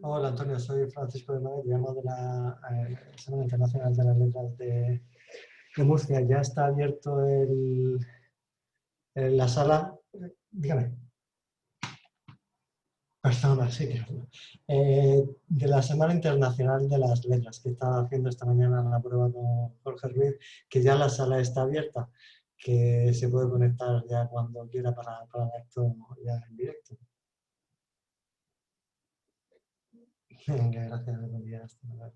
Hola Antonio, soy Francisco de Madrid, llamo de la Semana Internacional de las Letras de Murcia. Ya está abierto la sala. Dígame. Perdona, sí, claro. De la Semana Internacional de las Letras, que estaba haciendo esta mañana la prueba con Jorge Ruiz, que ya la sala está abierta, que se puede conectar ya cuando quiera para el acto ya en directo. Venga, gracias, buenos días. Hasta luego.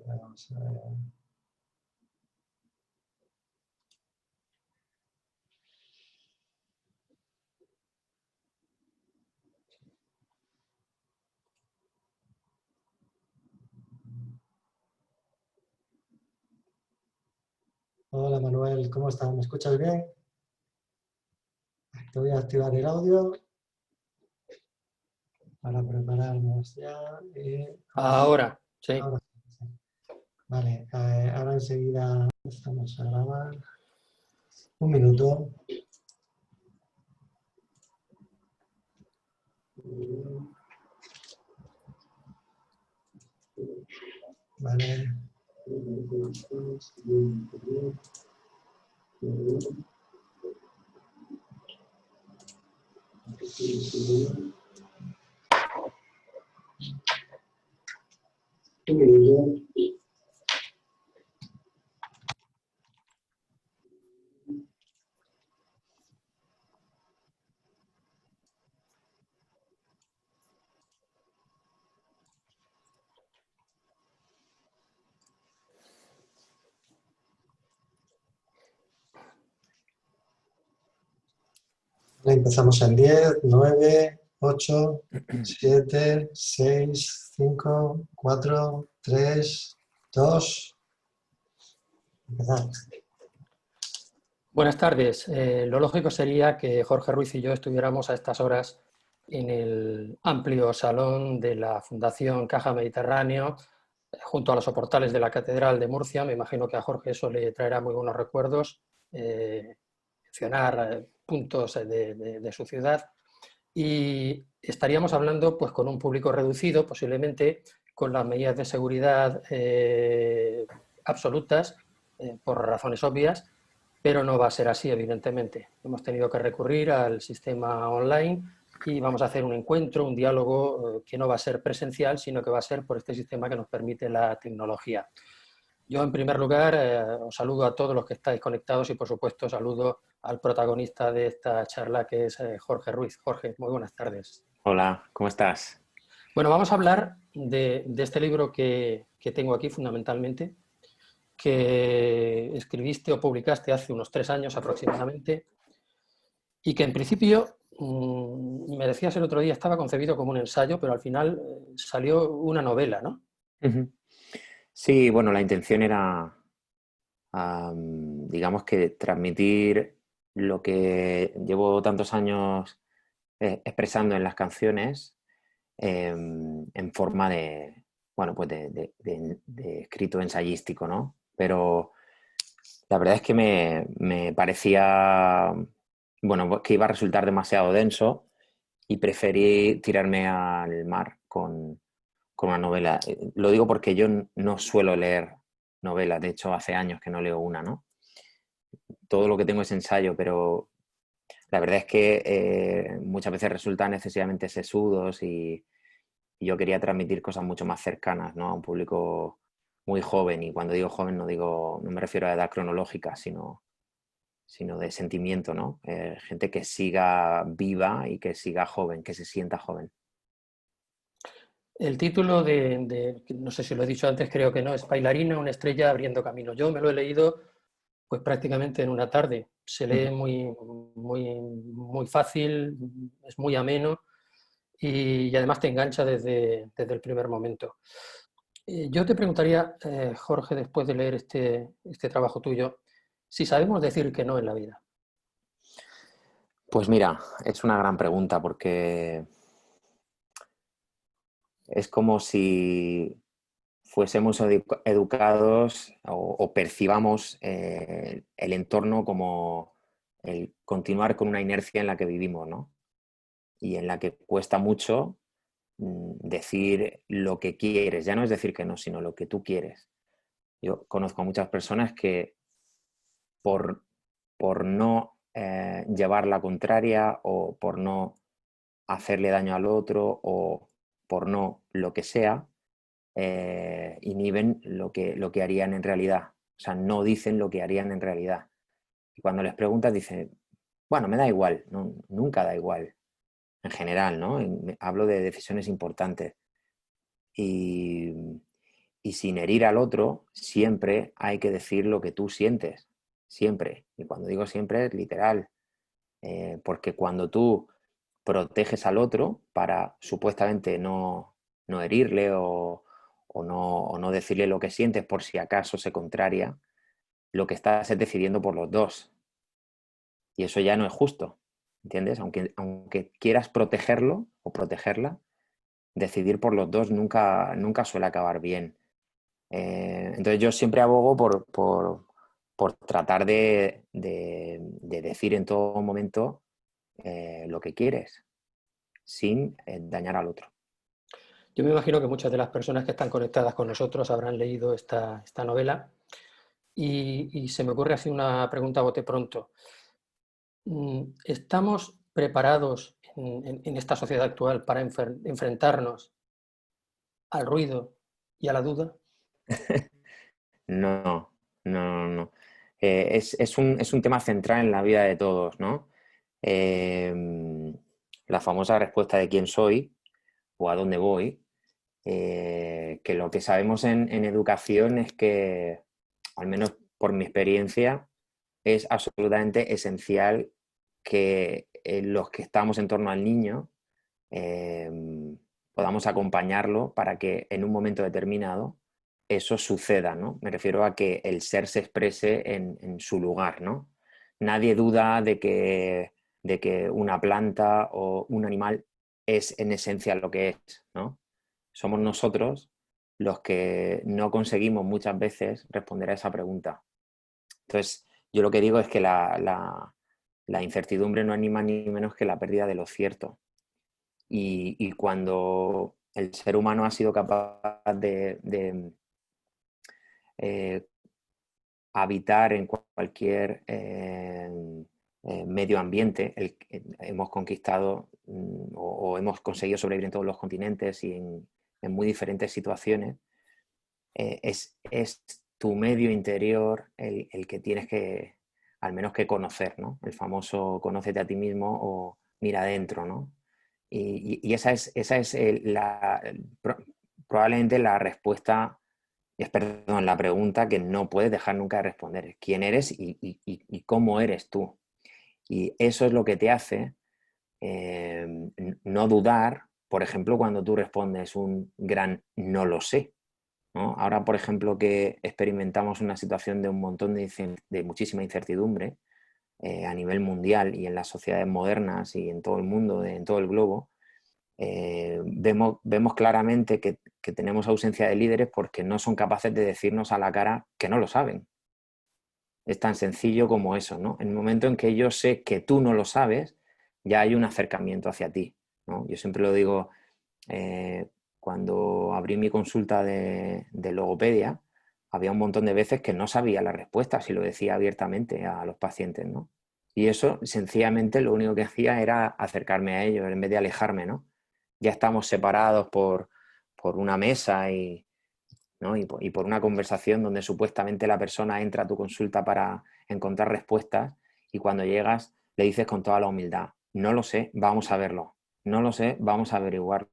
Vamos a ver. Hola Manuel, ¿cómo estás? ¿Me escuchas bien? Te voy a activar el audio para prepararnos ya. Ahora, sí. Ahora sí. Vale, ahora enseguida estamos a grabar. Un minuto. Vale. Un minuto. Empezamos en 10, 9, 8, 7, 6, 5, 4, 3, 2. Empezar. Buenas tardes. Lo lógico sería que Jorge Ruiz y yo estuviéramos a estas horas en el amplio salón de la Fundación Caja Mediterráneo, junto a los soportales de la Catedral de Murcia. Me imagino que a Jorge eso le traerá muy buenos recuerdos, mencionar puntos de su ciudad. Y estaríamos hablando pues, con un público reducido, posiblemente con las medidas de seguridad absolutas, por razones obvias, pero no va a ser así, evidentemente. Hemos tenido que recurrir al sistema online y vamos a hacer un encuentro, un diálogo que no va a ser presencial, sino que va a ser por este sistema que nos permite la tecnología. Yo, en primer lugar, os saludo a todos los que estáis conectados y, por supuesto, saludo al protagonista de esta charla, que es Jorge Ruiz. Jorge, muy buenas tardes. Hola, ¿cómo estás? Bueno, vamos a hablar de este libro que tengo aquí, fundamentalmente, que escribiste o publicaste hace unos 3 años aproximadamente, y que en principio, me decías el otro día, estaba concebido como un ensayo, pero al final salió una novela, ¿no? Sí, bueno, la intención era, digamos que transmitir lo que llevo tantos años expresando en las canciones en forma de, bueno, pues de escrito ensayístico, ¿no? Pero la verdad es que me parecía, bueno, pues que iba a resultar demasiado denso y preferí tirarme al mar con una novela. Lo digo porque yo no suelo leer novelas, de hecho hace años que no leo una, ¿no? Todo lo que tengo es ensayo, pero la verdad es que muchas veces resultan excesivamente sesudos y yo quería transmitir cosas mucho más cercanas, ¿no? A un público muy joven, y cuando digo joven no me refiero a edad cronológica, sino de sentimiento, ¿no? Gente que siga viva y que siga joven, que se sienta joven. El título no sé si lo he dicho antes, creo que no, es Bailarina, una estrella abriendo camino. Yo me lo he leído pues prácticamente en una tarde. Se lee muy fácil, es muy ameno y además te engancha desde el primer momento. Yo te preguntaría, Jorge, después de leer este trabajo tuyo, si sabemos decir que no en la vida. Pues mira, es una gran pregunta porque es como si fuésemos educados o percibamos el entorno como el continuar con una inercia en la que vivimos, ¿no? Y en la que cuesta mucho decir lo que quieres. Ya no es decir que no, sino lo que tú quieres. Yo conozco a muchas personas que por no llevar la contraria, o por no hacerle daño al otro, o por no lo que sea, inhiben lo que harían en realidad. O sea, no dicen lo que harían en realidad. Y cuando les preguntas dicen, bueno, me da igual. No, nunca da igual, en general, ¿no? Hablo de decisiones importantes. Y, y sin herir al otro, siempre hay que decir lo que tú sientes. Siempre. Y cuando digo siempre es literal. Porque cuando tú proteges al otro para supuestamente no herirle o no decirle lo que sientes por si acaso se contraria, lo que estás es decidiendo por los dos. Y eso ya no es justo, ¿entiendes? Aunque quieras protegerlo o protegerla, decidir por los dos nunca suele acabar bien. Entonces yo siempre abogo por tratar de decir en todo momento lo que quieres, sin dañar al otro. Yo me imagino que muchas de las personas que están conectadas con nosotros habrán leído esta novela y se me ocurre así una pregunta a bote pronto. ¿Estamos preparados en esta sociedad actual para enfrentarnos al ruido y a la duda? No, no. Es un tema central en la vida de todos, ¿no? La famosa respuesta de quién soy o a dónde voy, que lo que sabemos en educación es que, al menos por mi experiencia, es absolutamente esencial que los que estamos en torno al niño eh, podamos acompañarlo para que en un momento determinado eso suceda, ¿no? Me refiero a que el ser se exprese en su lugar, ¿no? Nadie duda de que una planta o un animal es en esencia lo que es, ¿no? Somos nosotros los que no conseguimos muchas veces responder a esa pregunta. Entonces, yo lo que digo es que la incertidumbre no es ni más ni menos que la pérdida de lo cierto. Y cuando el ser humano ha sido capaz de habitar en cualquier medio ambiente, hemos conquistado o hemos conseguido sobrevivir en todos los continentes y en muy diferentes situaciones, es tu medio interior el que tienes que, al menos que conocer, ¿no? El famoso conócete a ti mismo o mira adentro, ¿no? Y esa es probablemente la respuesta, perdón, la pregunta que no puedes dejar nunca de responder. ¿Quién eres y cómo eres tú? Y eso es lo que te hace no dudar, por ejemplo, cuando tú respondes un gran no lo sé, ¿no? Ahora, por ejemplo, que experimentamos una situación de un montón de muchísima incertidumbre a nivel mundial y en las sociedades modernas y en todo el mundo, en todo el globo, vemos claramente que tenemos ausencia de líderes porque no son capaces de decirnos a la cara que no lo saben. Es tan sencillo como eso, ¿no? En el momento en que yo sé que tú no lo sabes, ya hay un acercamiento hacia ti, ¿no? Yo siempre lo digo, cuando abrí mi consulta de logopedia, había un montón de veces que no sabía la respuesta, si lo decía abiertamente a los pacientes, ¿no? Y eso, sencillamente, lo único que hacía era acercarme a ellos en vez de alejarme, ¿no? Ya estamos separados por una mesa ¿no? y por una conversación donde supuestamente la persona entra a tu consulta para encontrar respuestas y cuando llegas le dices con toda la humildad, no lo sé, vamos a verlo, no lo sé, vamos a averiguarlo.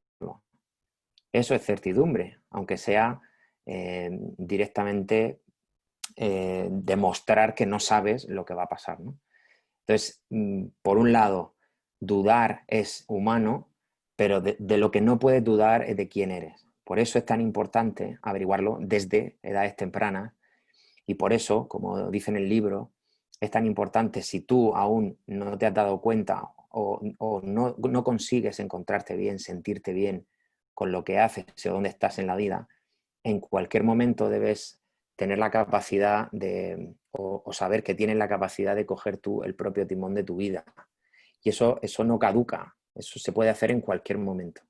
Eso es certidumbre, aunque sea directamente demostrar que no sabes lo que va a pasar, ¿no? Entonces, por un lado, dudar es humano, pero de lo que no puedes dudar es de quién eres. Por eso es tan importante averiguarlo desde edades tempranas y por eso, como dice en el libro, es tan importante si tú aún no te has dado cuenta o no consigues encontrarte bien, sentirte bien con lo que haces o dónde estás en la vida, en cualquier momento debes tener la capacidad o saber que tienes la capacidad de coger tú el propio timón de tu vida. Y eso no caduca, eso se puede hacer en cualquier momento.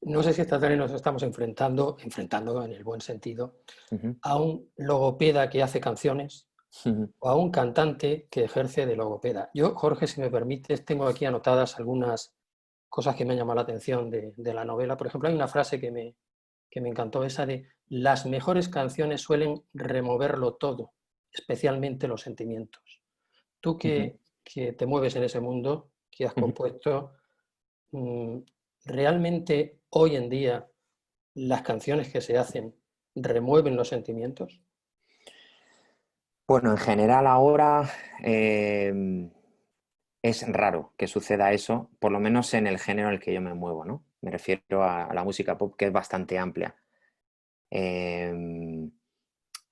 No sé si esta tarde nos estamos enfrentando en el buen sentido, Uh-huh. a un logopeda que hace canciones Uh-huh. o a un cantante que ejerce de logopeda. Yo, Jorge, si me permites, tengo aquí anotadas algunas cosas que me han llamado la atención de la novela. Por ejemplo, hay una frase que me encantó, esa de las mejores canciones suelen removerlo todo, especialmente los sentimientos. Tú Uh-huh. que te mueves en ese mundo, que has Uh-huh. compuesto, ¿realmente hoy en día las canciones que se hacen remueven los sentimientos? Bueno, en general ahora es raro que suceda eso, por lo menos en el género en el que yo me muevo, ¿no? Me refiero a la música pop, que es bastante amplia.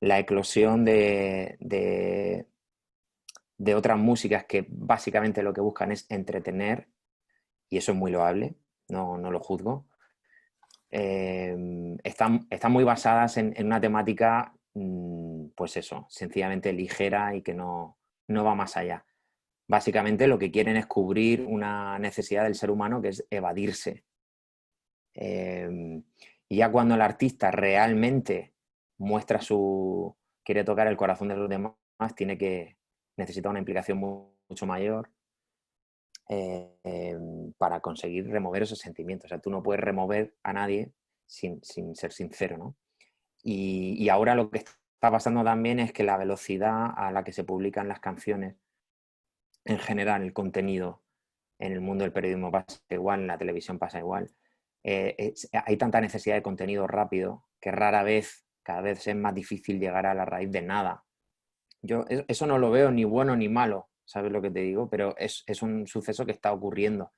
La eclosión de otras músicas que básicamente lo que buscan es entretener, y eso es muy loable, no lo juzgo, están muy basadas en una temática, pues eso, sencillamente ligera y que no va más allá. Básicamente lo que quieren es cubrir una necesidad del ser humano que es evadirse. Y ya cuando el artista realmente quiere tocar el corazón de los demás, necesita una implicación mucho mayor para conseguir remover esos sentimientos. O sea, tú no puedes remover a nadie sin ser sincero, ¿no? Y ahora lo que está pasando también es que la velocidad a la que se publican las canciones, en general, el contenido en el mundo del periodismo pasa igual, en la televisión pasa igual. Hay tanta necesidad de contenido rápido que cada vez es más difícil llegar a la raíz de nada. Yo eso no lo veo ni bueno ni malo, ¿sabes lo que te digo? Pero es un suceso que está ocurriendo.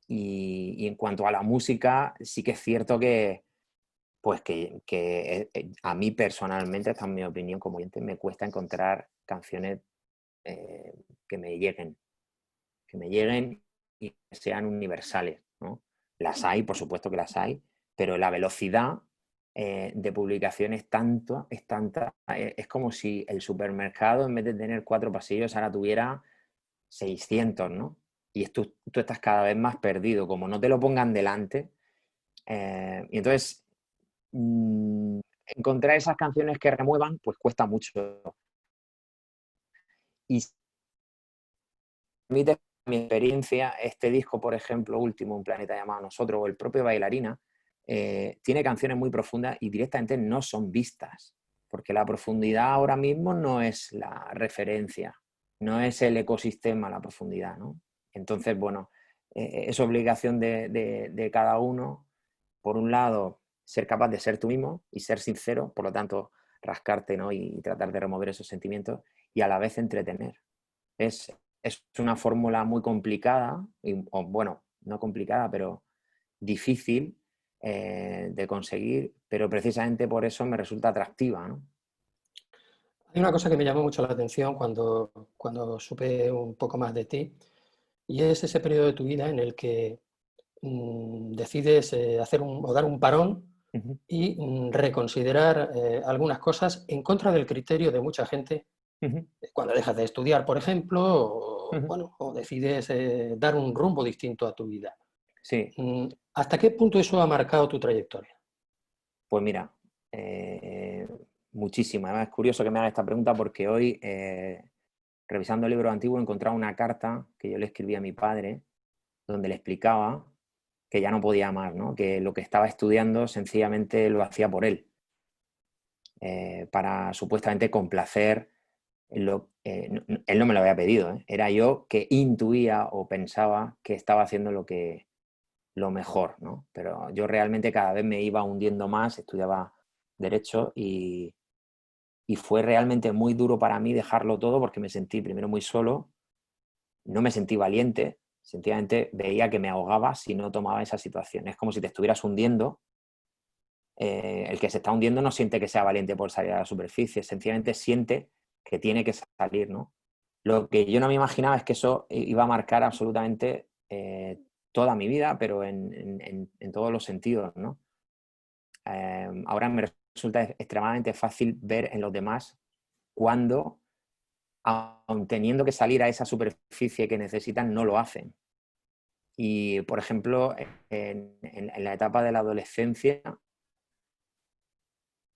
Y en cuanto a la música, sí que es cierto que, pues a mí personalmente, esta es mi opinión como oyente, me cuesta encontrar canciones que me lleguen y que sean universales, ¿no? Las hay, por supuesto que las hay, pero la velocidad de publicación es tanta, es como si el supermercado en vez de tener 4 pasillos ahora tuviera 600, ¿no? Y tú estás cada vez más perdido, como no te lo pongan delante. Y entonces, encontrar esas canciones que remuevan, pues cuesta mucho. Y si me permite mi experiencia, este disco, por ejemplo, último, Un planeta llamado Nosotros, o el propio Bailarina, tiene canciones muy profundas y directamente no son vistas, porque la profundidad ahora mismo no es la referencia, no es el ecosistema la profundidad, ¿no? Entonces, bueno, es obligación de cada uno, por un lado, ser capaz de ser tú mismo y ser sincero, por lo tanto, rascarte, ¿no? y tratar de remover esos sentimientos y a la vez entretener. Es una fórmula muy complicada, o bueno, no complicada, pero difícil de conseguir, pero precisamente por eso me resulta atractiva, ¿no? Hay una cosa que me llamó mucho la atención cuando supe un poco más de ti, y es ese periodo de tu vida en el que decides o dar un parón Uh-huh. y reconsiderar algunas cosas en contra del criterio de mucha gente, Uh-huh. cuando dejas de estudiar, por ejemplo, Uh-huh. bueno, o decides dar un rumbo distinto a tu vida. Sí, ¿Hasta qué punto eso ha marcado tu trayectoria? pues mira, muchísimo. Además es curioso que me haga esta pregunta porque hoy, revisando el libro antiguo, he encontrado una carta que yo le escribí a mi padre, donde le explicaba que ya no podía más, ¿no? Que lo que estaba estudiando sencillamente lo hacía por él, para supuestamente complacer. Él no me lo había pedido, ¿eh? Era yo que intuía o pensaba que estaba haciendo lo mejor, ¿no? Pero yo realmente cada vez me iba hundiendo más, estudiaba Derecho y fue realmente muy duro para mí dejarlo todo porque me sentí primero muy solo, no me sentí valiente, sencillamente veía que me ahogaba si no tomaba esa situación. Es como si te estuvieras hundiendo. El que se está hundiendo no siente que sea valiente por salir a la superficie, sencillamente siente que tiene que salir, ¿no? Lo que yo no me imaginaba es que eso iba a marcar absolutamente toda mi vida, pero en todos los sentidos, ¿no? Ahora me resulta extremadamente fácil ver en los demás cuando, aun teniendo que salir a esa superficie que necesitan, no lo hacen. Y, por ejemplo, en la etapa de la adolescencia,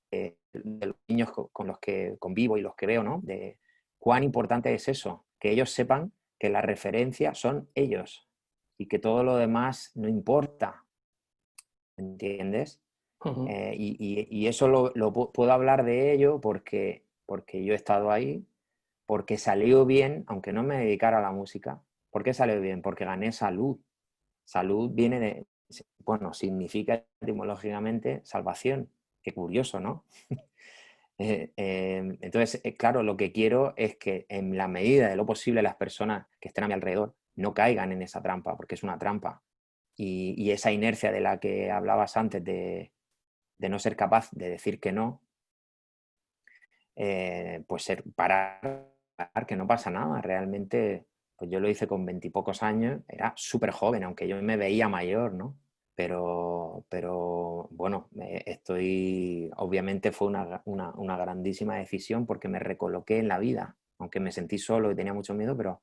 de los niños con los que convivo y los que veo, ¿no? De cuán importante es eso, que ellos sepan que la referencia son ellos y que todo lo demás no importa, ¿entiendes? Ujú. Y eso puedo hablar de ello porque yo he estado ahí, porque salió bien, aunque no me dedicara a la música. ¿Por qué salió bien? Porque gané salud. Salud viene de, bueno, significa etimológicamente salvación. Qué curioso, ¿no? Entonces, claro, lo que quiero es que en la medida de lo posible las personas que estén a mi alrededor no caigan en esa trampa, porque es una trampa. Y esa inercia de la que hablabas antes de no ser capaz de decir que no, pues parar, que no pasa nada. Realmente, pues yo lo hice con 20 y pocos años, era súper joven, aunque yo me veía mayor, ¿no? Pero bueno, obviamente fue una grandísima decisión porque me recoloqué en la vida, aunque me sentí solo y tenía mucho miedo,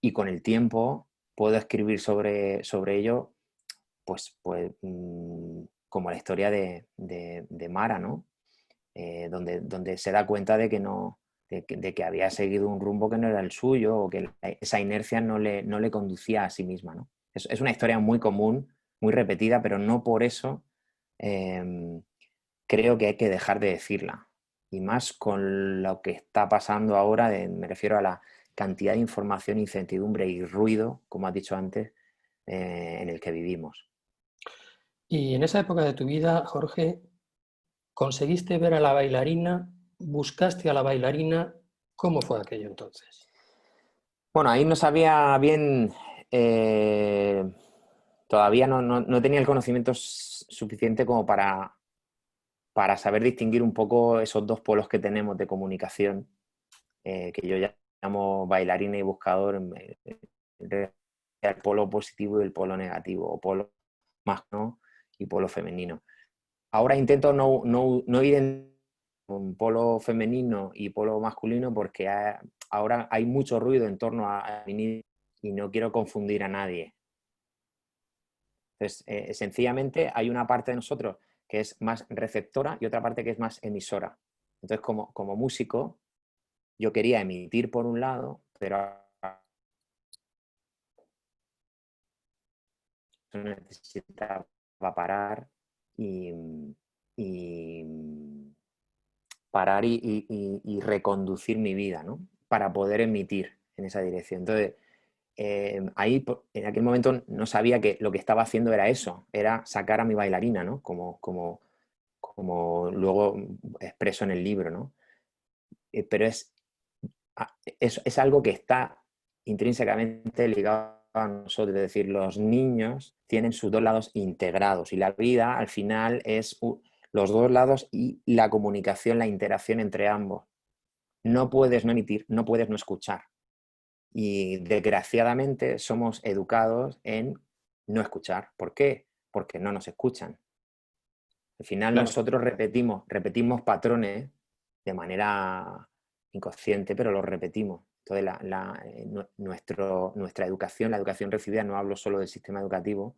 y con el tiempo puedo escribir sobre ello, pues como la historia de Mara, ¿no? Donde se da cuenta de que no, de que había seguido un rumbo que no era el suyo o que esa inercia no le conducía a sí misma, ¿no? Es una historia muy común, muy repetida, pero no por eso creo que hay que dejar de decirla. Y más con lo que está pasando ahora, me refiero a la cantidad de información, incertidumbre y ruido, como has dicho antes, en el que vivimos. Y en esa época de tu vida, Jorge, ¿conseguiste ver a la bailarina? ¿Buscaste a la bailarina? ¿Cómo fue aquello entonces? Bueno, ahí no sabía bien, eh, todavía no tenía el conocimiento suficiente como para saber distinguir un poco esos dos polos que tenemos de comunicación, que yo llamo bailarina y buscador, el polo positivo y el polo negativo, o polo masculino y polo femenino. Ahora intento no ir en un polo femenino y polo masculino porque ahora hay mucho ruido en torno a mí y no quiero confundir a nadie. Entonces, sencillamente hay una parte de nosotros que es más receptora y otra parte que es más emisora. Entonces, como músico, yo quería emitir por un lado, pero necesitaba parar y, y parar y reconducir mi vida, ¿no? Para poder emitir en esa dirección. Entonces, ahí en aquel momento no sabía que lo que estaba haciendo era eso, era sacar a mi bailarina, ¿no? Como luego expreso en el libro, ¿no? Pero es algo que está intrínsecamente ligado a nosotros, es decir, los niños tienen sus dos lados integrados y la vida al final es los dos lados y la comunicación, la interacción entre ambos. No puedes no emitir, no puedes no escuchar. Y desgraciadamente somos educados en no escuchar. ¿Por qué? Porque no nos escuchan. Al final Claro. nosotros repetimos patrones de manera inconsciente, pero los repetimos. Entonces, nuestra educación, la educación recibida, no hablo solo del sistema educativo,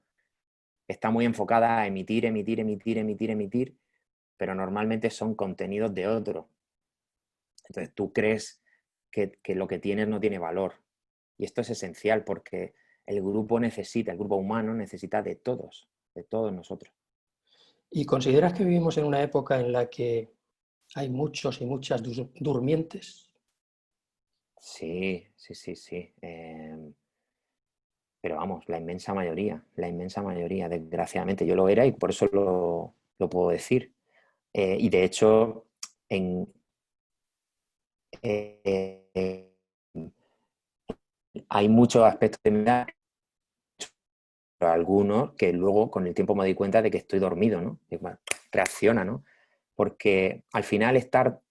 está muy enfocada a emitir, emitir, emitir, emitir, emitir, pero normalmente son contenidos de otro. Entonces tú crees que lo que tienes no tiene valor. Y esto es esencial porque el grupo humano necesita de todos nosotros. ¿Y consideras que vivimos en una época en la que hay muchos y muchas durmientes? Sí, sí, sí, sí. Pero vamos, la inmensa mayoría, desgraciadamente. Yo lo era y por eso lo puedo decir. Y de hecho, eh, hay muchos aspectos de mi vida, pero algunos que luego con el tiempo me doy cuenta de que estoy dormido, ¿no? Y, bueno, reacciona, ¿no? Porque al final estar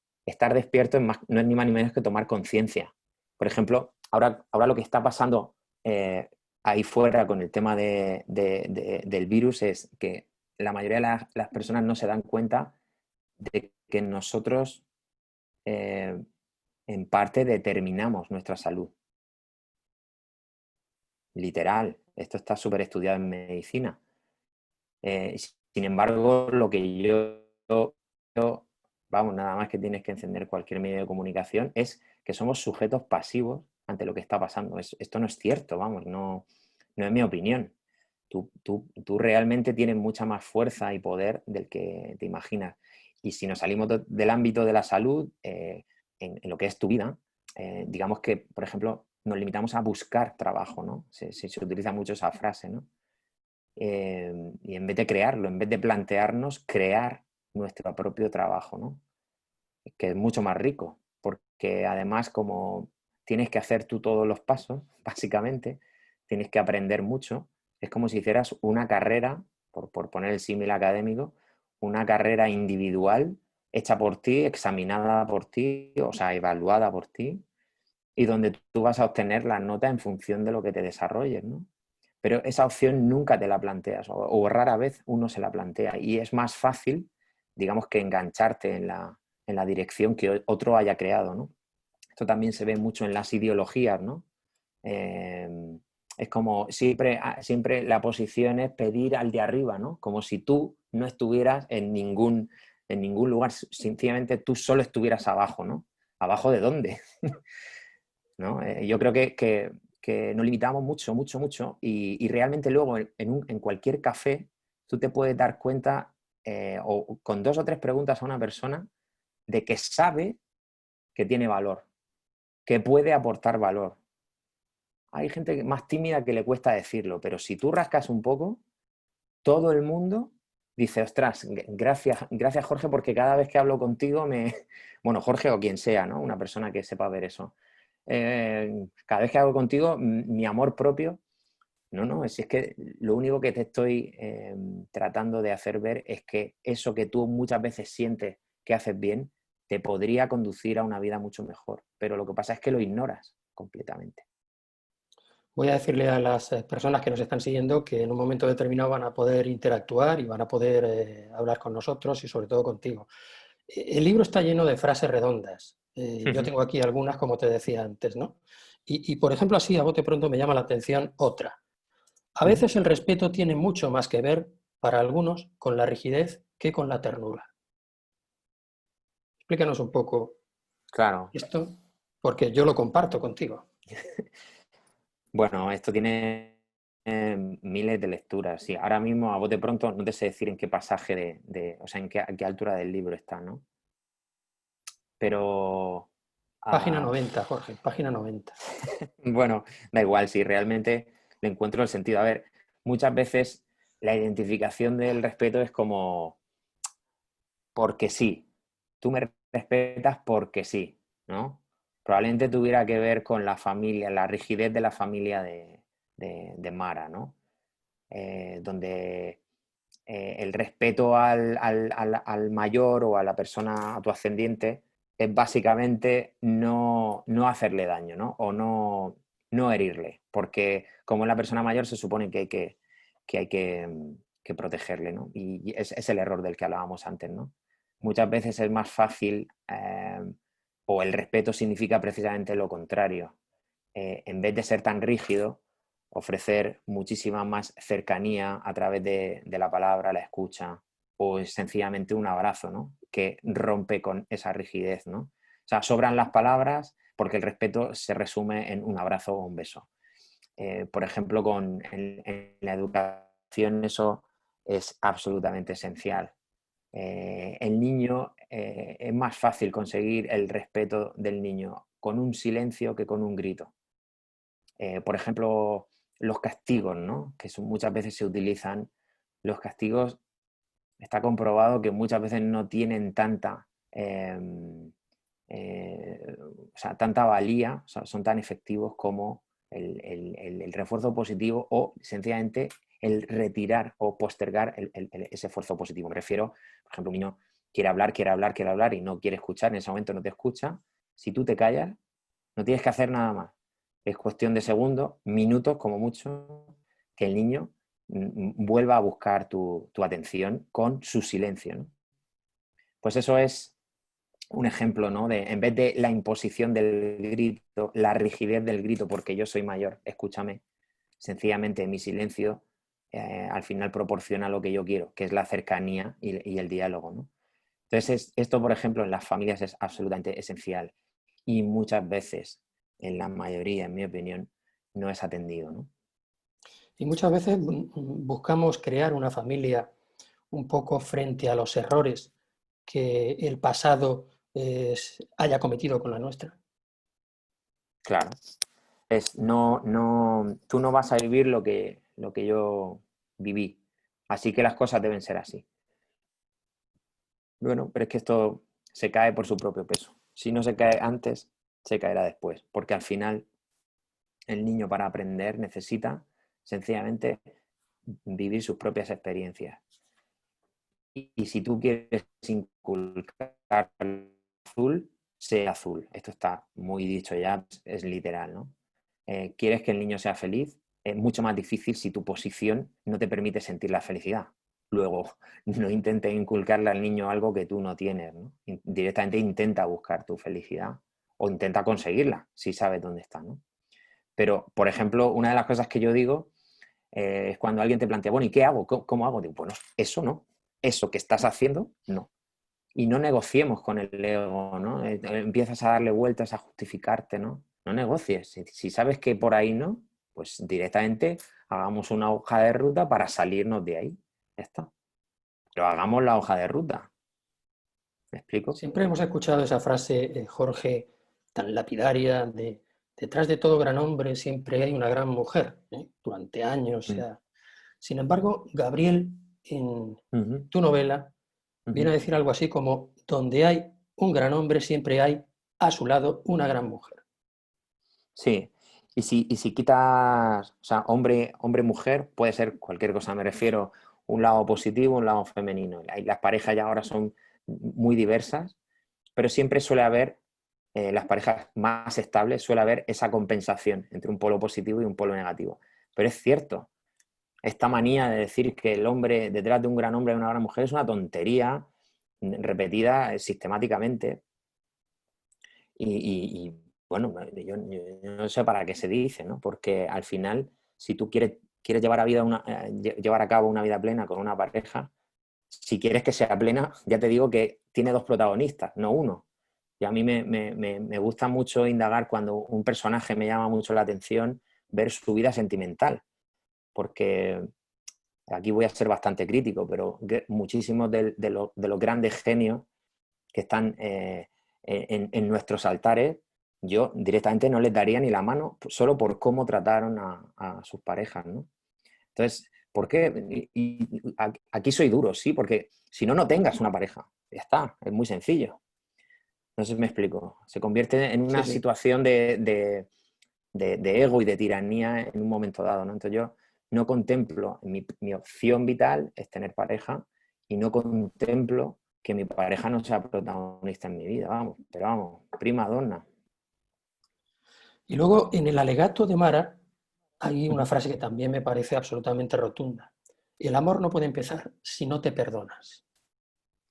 despierto no es ni más ni menos que tomar conciencia. Por ejemplo, ahora lo que está pasando ahí fuera con el tema del virus es que la mayoría de las personas no se dan cuenta de que nosotros en parte determinamos nuestra salud. Literal, esto está súper estudiado en medicina. Sin embargo, lo que vamos, nada más que tienes que encender cualquier medio de comunicación, es que somos sujetos pasivos ante lo que está pasando. Esto no es cierto, vamos, no es mi opinión. Tú realmente tienes mucha más fuerza y poder del que te imaginas. Y si nos salimos del ámbito de la salud, en lo que es tu vida, digamos que, por ejemplo, nos limitamos a buscar trabajo, ¿no? Se utiliza mucho esa frase, ¿no? Y en vez de crearlo, en vez de plantearnos crear nuestro propio trabajo, ¿no? Que es mucho más rico, porque además como tienes que hacer tú todos los pasos, básicamente, tienes que aprender mucho, es como si hicieras una carrera, por poner el símil académico, una carrera individual hecha por ti, examinada por ti, o sea, evaluada por ti, y donde tú vas a obtener las notas en función de lo que te desarrolles, ¿no? Pero esa opción nunca te la planteas o rara vez uno se la plantea y es más fácil, digamos, que engancharte en la dirección que otro haya creado, ¿no? Esto también se ve mucho en las ideologías, ¿no? Es como siempre la posición es pedir al de arriba, ¿no? Como si tú no estuvieras en ningún lugar, sencillamente tú solo estuvieras abajo, ¿no? ¿Abajo de dónde? ¿No? Yo creo que nos limitamos mucho, mucho, mucho y realmente luego en cualquier café tú te puedes dar cuenta o con 2 o 3 preguntas a una persona de que sabe que tiene valor, que puede aportar valor. Hay gente más tímida que le cuesta decirlo, pero si tú rascas un poco, todo el mundo dice, ostras, gracias Jorge, porque cada vez que hablo contigo bueno, Jorge o quien sea, ¿no? Una persona que sepa ver eso. Cada vez que hablo contigo, mi amor propio, no, es que lo único que te estoy tratando de hacer ver es que eso que tú muchas veces sientes que haces bien, te podría conducir a una vida mucho mejor, pero lo que pasa es que lo ignoras completamente. Voy a decirle a las personas que nos están siguiendo que en un momento determinado van a poder interactuar y van a poder hablar con nosotros y sobre todo contigo. El libro está lleno de frases redondas. Yo tengo aquí algunas, como te decía antes, ¿no? Y, por ejemplo, así a bote pronto me llama la atención otra. A veces el respeto tiene mucho más que ver, para algunos, con la rigidez que con la ternura. Explícanos un poco Claro. esto, porque yo lo comparto contigo. Bueno, esto tiene miles de lecturas. Sí, ahora mismo, a bote pronto, no te sé decir en qué pasaje o sea, en qué altura del libro está, ¿no? Pero... Página 90, Jorge, página 90. Bueno, da igual, si realmente le encuentro el sentido. A ver, muchas veces la identificación del respeto es como porque sí. Tú me respetas porque sí, ¿no? Probablemente tuviera que ver con la familia, la rigidez de la familia de Mara, ¿no? Donde el respeto al mayor o a la persona, a tu ascendiente, es básicamente no hacerle daño, ¿no? O no herirle, porque como es la persona mayor se supone que hay que protegerle, ¿no? Y es el error del que hablábamos antes, ¿no? Muchas veces es más fácil, o el respeto significa precisamente lo contrario. En vez de ser tan rígido, ofrecer muchísima más cercanía a través de la palabra, la escucha, o sencillamente un abrazo, ¿no? Que rompe con esa rigidez, ¿no? O sea, sobran las palabras porque el respeto se resume en un abrazo o un beso. Por ejemplo, en la educación eso es absolutamente esencial. El niño, es más fácil conseguir el respeto del niño con un silencio que con un grito. Por ejemplo, los castigos, ¿no? Que muchas veces se utilizan. Los castigos, está comprobado que muchas veces no tienen o sea, tanta valía, o sea, son tan efectivos como el refuerzo positivo o sencillamente el retirar o postergar ese esfuerzo positivo. Me refiero, por ejemplo, un niño quiere hablar, quiere hablar, quiere hablar y no quiere escuchar, en ese momento no te escucha. Si tú te callas, no tienes que hacer nada más. Es cuestión de segundos, minutos como mucho, que el niño vuelva a buscar tu atención con su silencio, ¿no? Pues eso es un ejemplo, ¿no? De, en vez de la imposición del grito, la rigidez del grito, porque yo soy mayor, escúchame, sencillamente mi silencio al final proporciona lo que yo quiero, que es la cercanía y el diálogo, ¿no? Entonces, esto, por ejemplo, en las familias es absolutamente esencial y muchas veces, en la mayoría, en mi opinión, no es atendido, ¿no? Y muchas veces buscamos crear una familia un poco frente a los errores que el pasado haya cometido con la nuestra. Claro. Tú no vas a vivir lo que yo viví, así que las cosas deben ser así. Bueno, pero es que esto se cae por su propio peso. Si no se cae antes, se caerá después, porque al final el niño para aprender necesita sencillamente vivir sus propias experiencias. Y si tú quieres inculcar azul, sea azul. Esto está muy dicho ya, es literal, ¿no? ¿Quieres que el niño sea feliz? Es mucho más difícil si tu posición no te permite sentir la felicidad. Luego, no intentes inculcarle al niño algo que tú no tienes, ¿no? Directamente intenta buscar tu felicidad o intenta conseguirla si sabes dónde está, ¿no? Pero, por ejemplo, una de las cosas que yo digo es cuando alguien te plantea, bueno, ¿y qué hago? ¿Cómo hago? Digo, bueno, eso no. Eso que estás haciendo, no. Y no negociemos con el ego, ¿no? Empiezas a darle vueltas, a justificarte, ¿no? No negocies. Si sabes que por ahí no, pues directamente hagamos una hoja de ruta para salirnos de ahí. Ya está. Pero hagamos la hoja de ruta. ¿Me explico? Siempre hemos escuchado esa frase, Jorge, tan lapidaria de detrás de todo gran hombre siempre hay una gran mujer, ¿eh? Durante años. Mm. Sin embargo, Gabriel, en Ujú, tu novela, viene ujú. a decir algo así como, donde hay un gran hombre siempre hay a su lado una gran mujer. Sí. Y si quitas, o sea, hombre-mujer, puede ser cualquier cosa. Me refiero un lado positivo, un lado femenino. Las parejas ya ahora son muy diversas, pero siempre suele haber, las parejas más estables, suele haber esa compensación entre un polo positivo y un polo negativo. Pero es cierto, esta manía de decir que el hombre, detrás de un gran hombre hay una gran mujer, es una tontería repetida sistemáticamente. Y, bueno, yo no sé para qué se dice, ¿no? Porque al final, si tú quieres llevar a cabo una vida plena con una pareja, si quieres que sea plena, ya te digo que tiene dos protagonistas, no uno. Y a mí me gusta mucho indagar cuando un personaje me llama mucho la atención, ver su vida sentimental, porque aquí voy a ser bastante crítico, pero muchísimos de los grandes genios que están en nuestros altares, yo directamente no les daría ni la mano solo por cómo trataron a sus parejas, ¿no? Entonces, ¿por qué? Aquí soy duro, sí, porque si no, no tengas una pareja. Ya está, es muy sencillo. No sé si me explico. Se convierte en Sí, una sí. situación de ego y de tiranía en un momento dado, ¿no? Entonces yo no contemplo, mi opción vital es tener pareja y no contemplo que mi pareja no sea protagonista en mi vida, vamos, pero vamos, prima donna. Y luego en el alegato de Mara hay una frase que también me parece absolutamente rotunda. El amor no puede empezar si no te perdonas.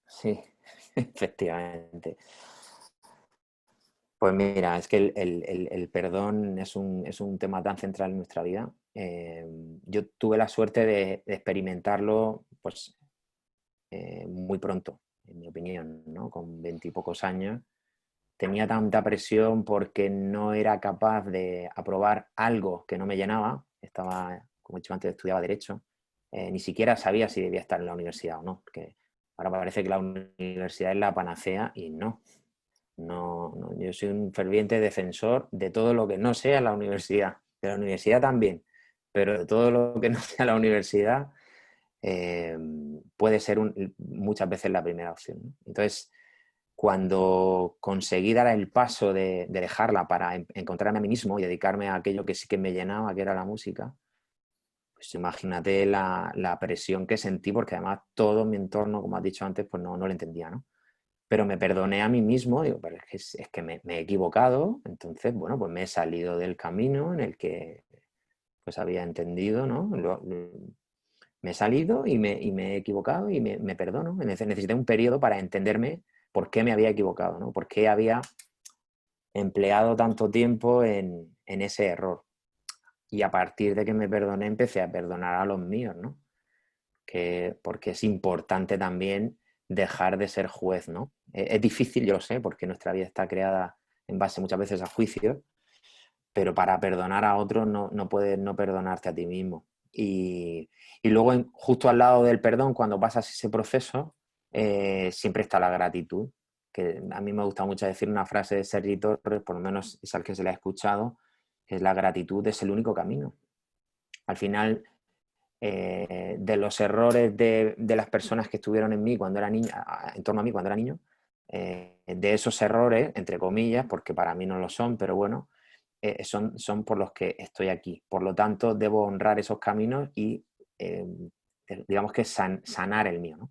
Sí, efectivamente. Pues mira, es que el perdón es un tema tan central en nuestra vida. Yo tuve la suerte de experimentarlo pues, muy pronto, en mi opinión, ¿no? Con 20 y pocos años. Tenía tanta presión porque no era capaz de aprobar algo que no me llenaba. Estaba, como he dicho antes, estudiaba Derecho. Ni siquiera sabía si debía estar en la universidad o no, porque ahora parece que la universidad es la panacea y no. No, no, yo soy un ferviente defensor de todo lo que no sea la universidad, de la universidad también, pero de todo lo que no sea la universidad puede ser muchas veces la primera opción, ¿no? Entonces, cuando conseguí dar el paso de dejarla para encontrarme a mí mismo y dedicarme a aquello que sí que me llenaba, que era la música, pues imagínate la presión que sentí, porque además todo mi entorno, como has dicho antes, pues no lo entendía, ¿no? Pero me perdoné a mí mismo, digo, pero es que me he equivocado, entonces, bueno, pues me he salido del camino en el que pues había entendido, ¿no? Me he salido y me he equivocado y me perdono. Necesité un periodo para entenderme por qué me había equivocado, ¿no? Por qué había empleado tanto tiempo en ese error. Y a partir de que me perdoné, empecé a perdonar a los míos, ¿no? Porque es importante también dejar de ser juez, ¿no? Es difícil, yo lo sé, porque nuestra vida está creada en base muchas veces a juicios, pero para perdonar a otros no puedes no perdonarte a ti mismo. Y luego, justo al lado del perdón, cuando pasas ese proceso, siempre está la gratitud, que a mí me gusta mucho decir una frase de Sergi Torres, por lo menos es al que se le ha escuchado, que es: la gratitud es el único camino. Al final, de los errores de las personas que estuvieron en mí cuando era niño, en torno a mí cuando era niño, de esos errores, entre comillas, porque para mí no lo son, pero bueno, son por los que estoy aquí. Por lo tanto, debo honrar esos caminos y digamos que sanar el mío, ¿no?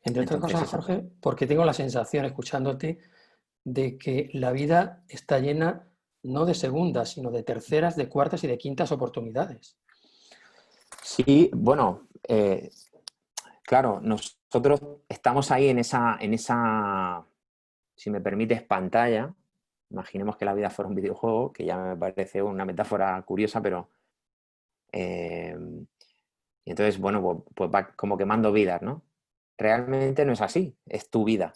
Entre otras Entonces, cosas, eso. Jorge, porque tengo la sensación, escuchándote, de que la vida está llena no de segundas, sino de terceras, de cuartas y de quintas oportunidades. Sí, bueno, claro, nosotros estamos ahí en esa, si me permites, pantalla. Imaginemos que la vida fuera un videojuego, que ya me parece una metáfora curiosa, pero y entonces, bueno, pues va como quemando vidas, ¿no? Realmente no es así, es tu vida.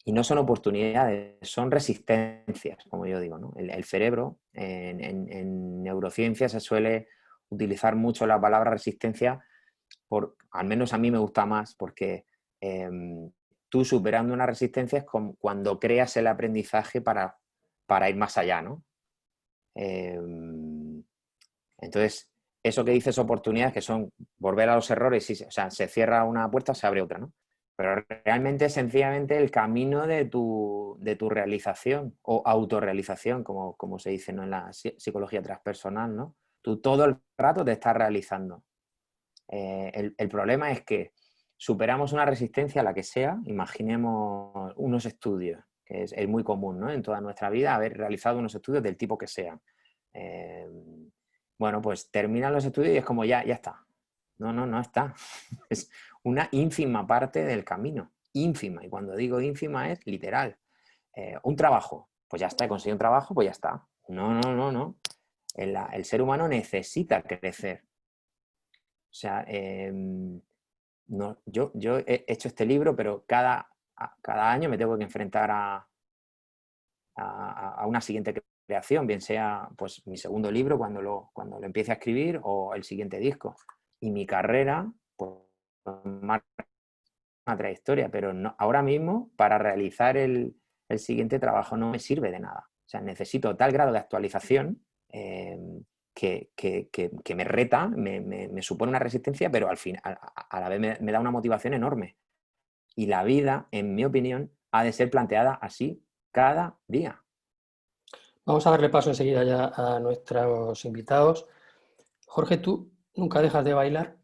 Y no son oportunidades, son resistencias, como yo digo, ¿no? El cerebro, en neurociencia se suele utilizar mucho la palabra resistencia, al menos a mí me gusta más, porque tú superando una resistencia es como cuando creas el aprendizaje para ir más allá, ¿no? Entonces, eso que dices oportunidades, que son volver a los errores, o sea, se cierra una puerta, se abre otra, ¿no? Pero realmente, sencillamente, el camino de tu realización o autorrealización, como se dice, ¿no? En la psicología transpersonal, ¿no? Tú todo el rato te estás realizando. El problema es que superamos una resistencia, la que sea, imaginemos unos estudios, que es muy común, ¿no? En toda nuestra vida haber realizado unos estudios del tipo que sean. Bueno, pues terminan los estudios y es como ya está. No está. Es una ínfima parte del camino. Ínfima. Y cuando digo ínfima es literal. Un trabajo. Pues ya está. He conseguido un trabajo, pues ya está. No. El ser humano necesita crecer. O sea, no, yo he hecho este libro, pero cada año me tengo que enfrentar a una siguiente creación, bien sea pues mi segundo libro cuando lo empiece a escribir o el siguiente disco. Y mi carrera, pues, marca una trayectoria, pero no, ahora mismo para realizar el siguiente trabajo no me sirve de nada. O sea, necesito tal grado de actualización que me reta, me supone una resistencia, pero al fin, a la vez me da una motivación enorme. Y la vida, en mi opinión, ha de ser planteada así cada día. Vamos a darle paso enseguida ya a nuestros invitados. Jorge, ¿tú nunca dejas de bailar?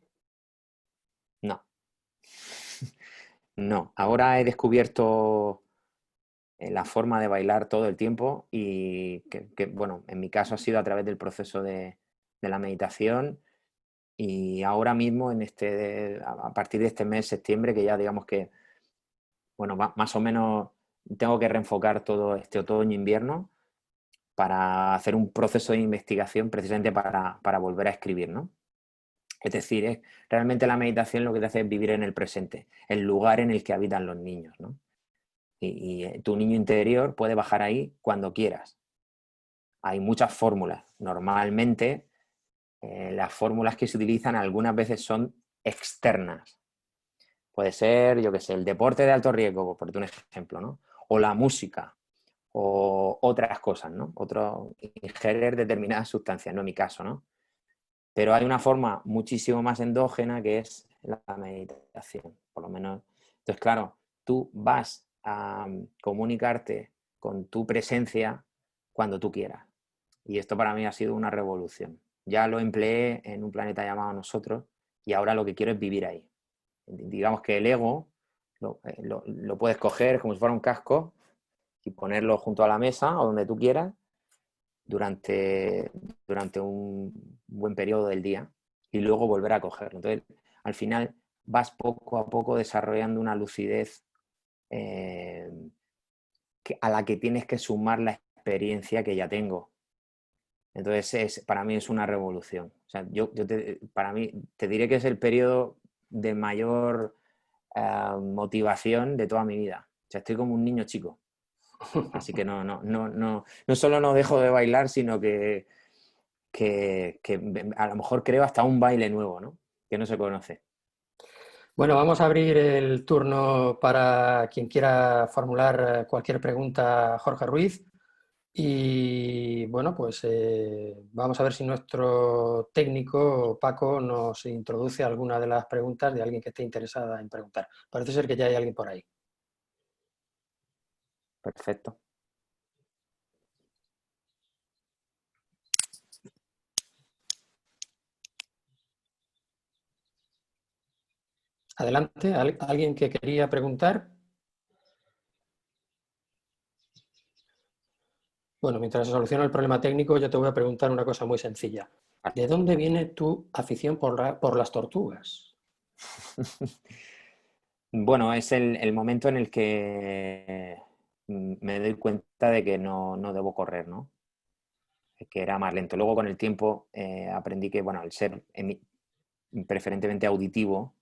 No, no. Ahora he descubierto la forma de bailar todo el tiempo y bueno, en mi caso ha sido a través del proceso de la meditación y ahora mismo, a partir de este mes, septiembre, que ya digamos que, bueno, más o menos tengo que reenfocar todo este otoño-invierno para hacer un proceso de investigación precisamente para volver a escribir, ¿no? Es decir, realmente la meditación lo que te hace es vivir en el presente, el lugar en el que habitan los niños, ¿no? Y tu niño interior puede bajar ahí cuando quieras. Hay muchas fórmulas. Normalmente las fórmulas que se utilizan algunas veces son externas. Puede ser, yo qué sé, el deporte de alto riesgo, por un ejemplo, ¿no? O la música, o otras cosas, ¿no? Ingerir determinadas sustancias, no en mi caso, ¿no? Pero hay una forma muchísimo más endógena que es la meditación, por lo menos. Entonces, claro, tú vas a comunicarte con tu presencia cuando tú quieras. Y esto para mí ha sido una revolución. Ya lo empleé en un planeta llamado Nosotros y ahora lo que quiero es vivir ahí. Digamos que el ego lo puedes coger como si fuera un casco y ponerlo junto a la mesa o donde tú quieras durante un buen periodo del día y luego volver a cogerlo. Entonces, al final vas poco a poco desarrollando una lucidez a la que tienes que sumar la experiencia que ya tengo. Entonces, para mí es una revolución. O sea, para mí, te diré que es el periodo de mayor motivación de toda mi vida. O sea, estoy como un niño chico. Así que no solo no dejo de bailar, sino que a lo mejor creo hasta un baile nuevo, ¿no? Que no se conoce. Bueno, vamos a abrir el turno para quien quiera formular cualquier pregunta a Jorge Ruiz. Y bueno, pues vamos a ver si nuestro técnico, Paco, nos introduce alguna de las preguntas de alguien que esté interesada en preguntar. Parece ser que ya hay alguien por ahí. Perfecto. Adelante, ¿alguien que quería preguntar? Bueno, mientras se soluciona el problema técnico, yo te voy a preguntar una cosa muy sencilla. ¿De dónde viene tu afición por las tortugas? Bueno, es el momento en el que me doy cuenta de que no debo correr, ¿no? Que era más lento. Luego, con el tiempo, aprendí que, bueno, al ser preferentemente auditivo,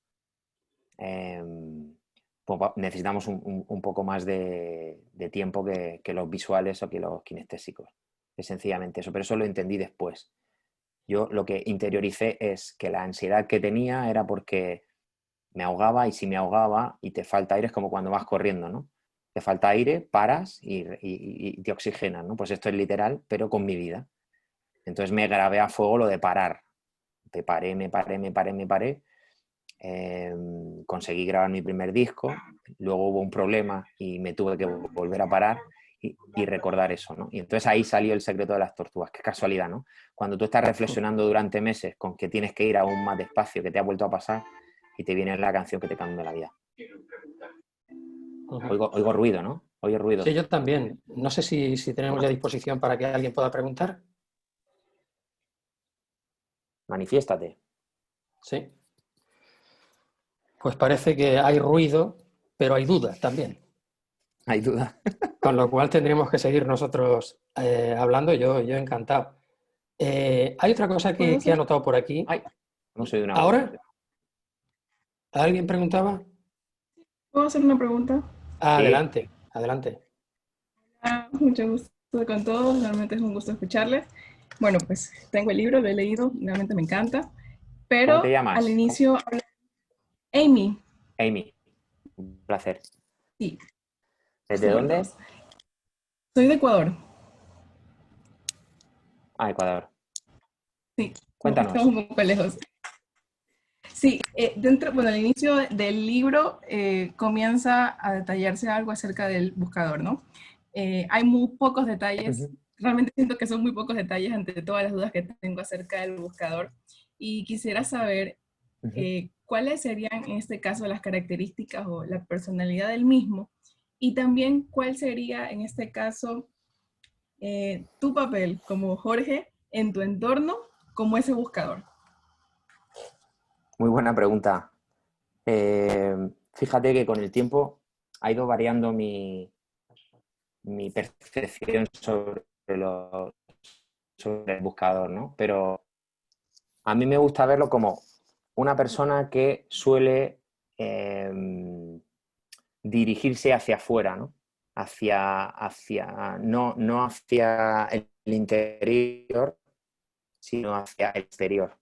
pues necesitamos un poco más de tiempo que los visuales o que los kinestésicos. Es sencillamente eso, pero eso lo entendí después. Yo lo que interioricé es que la ansiedad que tenía era porque me ahogaba, y si me ahogaba y te falta aire es como cuando vas corriendo, ¿no? Te falta aire, paras y te oxigenas, ¿no? Pues esto es literal, pero con mi vida. Entonces me grabé a fuego lo de parar. Me paré. Conseguí grabar mi primer disco, luego hubo un problema y me tuve que volver a parar y recordar eso, ¿no? Y entonces ahí salió el secreto de las tortugas. Qué casualidad, ¿no? Cuando tú estás reflexionando durante meses con que tienes que ir aún más despacio, que te ha vuelto a pasar, y te viene la canción que te cambia la vida. Oigo ruido, ¿no? Oigo ruido. Sí, yo también. No sé si tenemos ya disposición para que alguien pueda preguntar. Manifiéstate. Sí. Pues parece que hay ruido, pero hay dudas también. Hay duda. Con lo cual tendremos que seguir nosotros hablando. Yo encantado. Hay otra cosa que he anotado por aquí. Ay, no soy de una voz. ¿Ahora? ¿Alguien preguntaba? ¿Puedo hacer una pregunta? Adelante, adelante. Mucho gusto con todos, realmente es un gusto escucharles. Bueno, pues tengo el libro, lo he leído, realmente me encanta, pero ¿Cómo te llamas? al inicio, Amy. Amy, un placer. Sí. ¿Desde dónde? Soy de Ecuador. Ah, Ecuador. Sí, Cuéntanos. estamos un poco lejos. Sí, al inicio del libro comienza a detallarse algo acerca del buscador, ¿no? Hay muy pocos detalles, realmente siento que son muy pocos detalles ante todas las dudas que tengo acerca del buscador, y quisiera saber cuáles serían en este caso las características o la personalidad del mismo, y también cuál sería en este caso tu papel como Jorge en tu entorno como ese buscador. Muy buena pregunta. Fíjate que con el tiempo ha ido variando mi mi percepción sobre el buscador, ¿no? Pero a mí me gusta verlo como una persona que suele dirigirse hacia afuera, ¿no? No hacia el interior, sino hacia el exterior.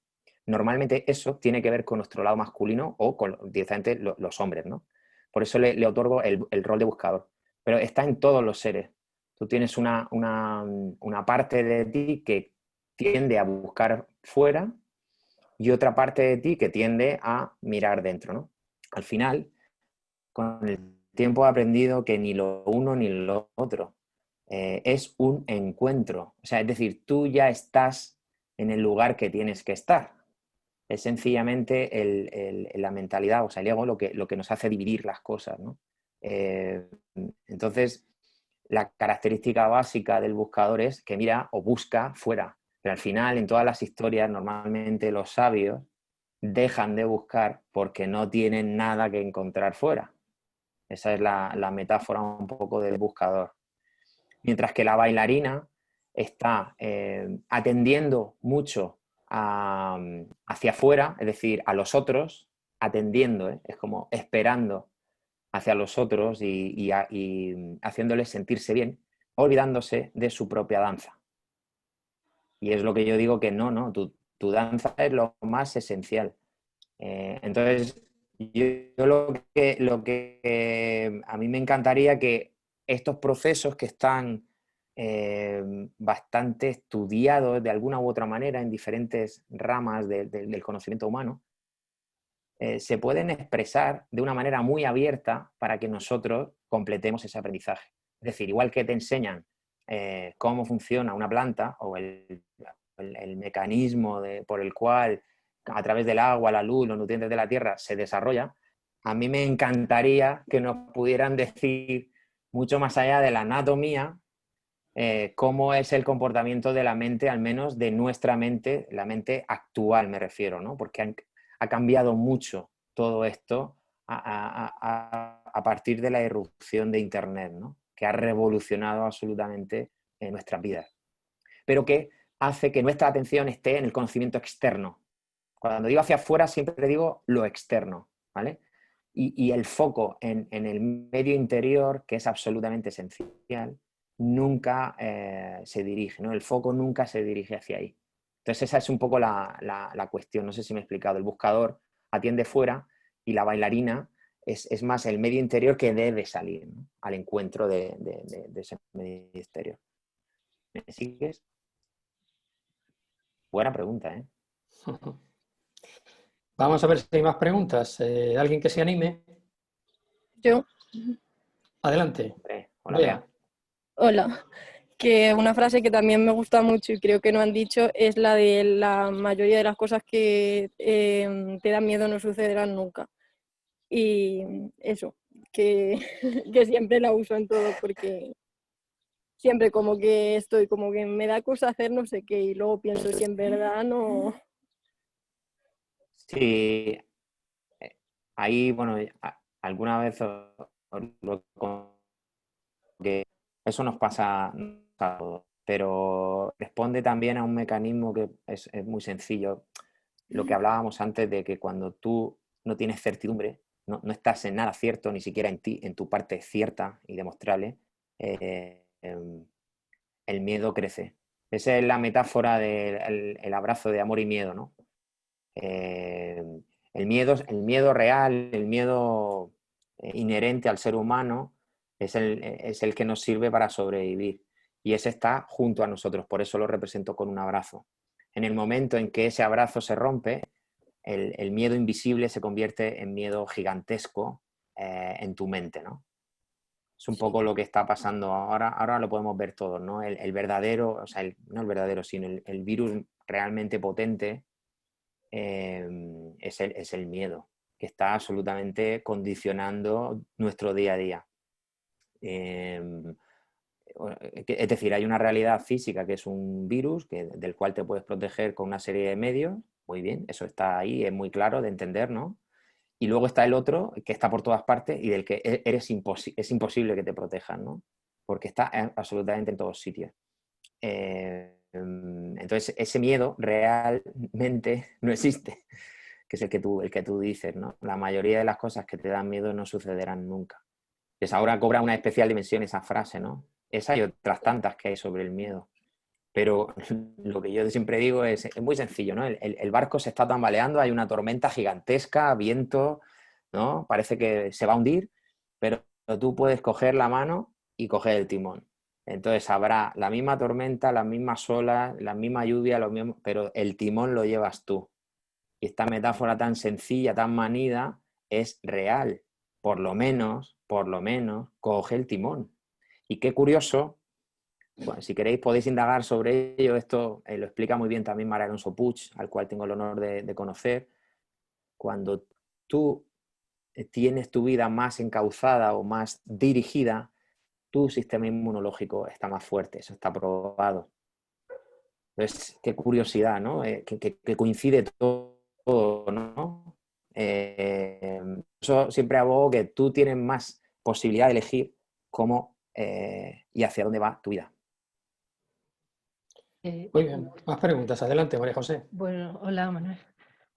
Normalmente eso tiene que ver con nuestro lado masculino o con directamente los hombres, ¿no? Por eso le otorgo el rol de buscador. Pero está en todos los seres. Tú tienes una parte de ti que tiende a buscar fuera y otra parte de ti que tiende a mirar dentro, ¿no? Al final, con el tiempo he aprendido que ni lo uno ni lo otro. Es un encuentro. O sea, es decir, tú ya estás en el lugar que tienes que estar. Es sencillamente la mentalidad, o sea, el ego, lo que nos hace dividir las cosas, ¿no? Entonces, la característica básica del buscador es que mira o busca fuera. Pero al final, en todas las historias, normalmente los sabios dejan de buscar porque no tienen nada que encontrar fuera. Esa es la metáfora un poco del buscador. Mientras que la bailarina está atendiendo mucho hacia afuera, es decir, a los otros, atendiendo, es como esperando hacia los otros y haciéndoles sentirse bien, olvidándose de su propia danza. Y es lo que yo digo que no, tu danza es lo más esencial. Entonces, yo lo que a mí me encantaría que estos procesos que están bastante estudiados de alguna u otra manera en diferentes ramas del conocimiento humano, se pueden expresar de una manera muy abierta para que nosotros completemos ese aprendizaje. Es decir, igual que te enseñan cómo funciona una planta o el mecanismo por el cual a través del agua, la luz, los nutrientes de la tierra se desarrolla, a mí me encantaría que nos pudieran decir mucho más allá de la anatomía, cómo es el comportamiento de la mente, al menos de nuestra mente, la mente actual me refiero, ¿no? Porque ha cambiado mucho todo esto a partir de la irrupción de Internet, ¿no? Que ha revolucionado absolutamente nuestras vidas. Pero que hace que nuestra atención esté en el conocimiento externo. Cuando digo hacia afuera siempre digo lo externo, ¿vale? Y el foco en el medio interior, que es absolutamente esencial, nunca se dirige, ¿no? El foco nunca se dirige hacia ahí. Entonces esa es un poco la cuestión, no sé si me he explicado. El buscador atiende fuera y la bailarina es más el medio interior que debe salir, ¿no? Al encuentro de ese medio exterior. ¿Me sigues? Buena pregunta, ¿eh? Vamos a ver si hay más preguntas. ¿Alguien que se anime? Yo, Adelante. Hola, Bea. Bea. hola. Que una frase que también me gusta mucho y creo que no han dicho es la de la mayoría de las cosas que te dan miedo no sucederán nunca. Y eso, que, que siempre la uso en todo porque siempre como que estoy, como que me da cosa hacer no sé qué y luego pienso si en verdad no... Sí, ahí, bueno, alguna vez que eso nos pasa a todos, pero responde también a un mecanismo que es muy sencillo. Lo que hablábamos antes de que cuando tú no tienes certidumbre, no estás en nada cierto, ni siquiera en ti, en tu parte cierta y demostrable, el miedo crece. Esa es la metáfora del abrazo de amor y miedo, ¿no? El miedo real, el miedo inherente al ser humano es el que nos sirve para sobrevivir. Y ese está junto a nosotros, por eso lo represento con un abrazo. En el momento en que ese abrazo se rompe, el miedo invisible se convierte en miedo gigantesco en tu mente, ¿no? Es un poco lo que está pasando ahora lo podemos ver todos, ¿no? El verdadero, o sea, no el verdadero, sino el virus realmente potente es el miedo, que está absolutamente condicionando nuestro día a día. Es decir, hay una realidad física que es un virus del cual te puedes proteger con una serie de medios, muy bien, eso está ahí, es muy claro de entender, ¿no? Y luego está el otro, que está por todas partes y del que es imposible que te protejan, ¿no? porque está absolutamente en todos sitios. Entonces, ese miedo realmente no existe, que es el que tú dices, ¿no? La mayoría de las cosas que te dan miedo no sucederán nunca. Pues ahora cobra una especial dimensión esa frase, ¿no? Esa y otras tantas que hay sobre el miedo. Pero lo que yo siempre digo es muy sencillo, ¿no? El barco se está tambaleando, hay una tormenta gigantesca, viento, ¿no? Parece que se va a hundir, pero tú puedes coger la mano y coger el timón. Entonces habrá la misma tormenta, las mismas olas, la misma lluvia, pero el timón lo llevas tú. Y esta metáfora tan sencilla, tan manida, es real. Por lo menos, coge el timón. Y qué curioso, bueno, si queréis podéis indagar sobre ello, esto lo explica muy bien también Mara Alonso Puig, al cual tengo el honor de conocer. Cuando tú tienes tu vida más encauzada o más dirigida, tu sistema inmunológico está más fuerte, eso está probado. Entonces, qué curiosidad, ¿no? Que coincide todo, ¿no? Yo siempre abogo que tú tienes más posibilidad de elegir cómo y hacia dónde va tu vida. Muy bien, más preguntas. Adelante, María José. Bueno, hola Manuel.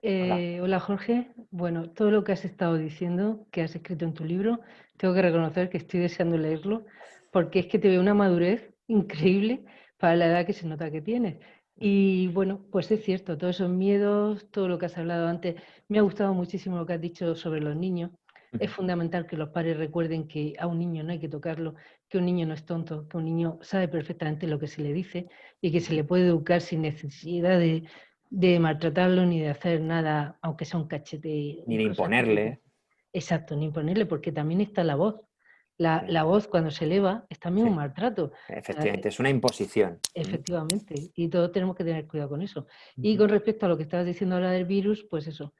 Hola. Hola Jorge. Bueno, todo lo que has estado diciendo, que has escrito en tu libro, tengo que reconocer que estoy deseando leerlo, porque es que te veo una madurez increíble para la edad que se nota que tienes. Y bueno, pues es cierto, todos esos miedos, todo lo que has hablado antes, me ha gustado muchísimo lo que has dicho sobre los niños. Es fundamental que los padres recuerden que a un niño no hay que tocarlo, que un niño no es tonto, que un niño sabe perfectamente lo que se le dice y que se le puede educar sin necesidad de maltratarlo ni de hacer nada, aunque sea un cachete. Ni de imponerle. Exacto, ni imponerle, porque también está la voz. La voz cuando se eleva es también un maltrato. Efectivamente, es una imposición. Efectivamente, y todos tenemos que tener cuidado con eso. Y con respecto a lo que estabas diciendo ahora del virus, pues eso,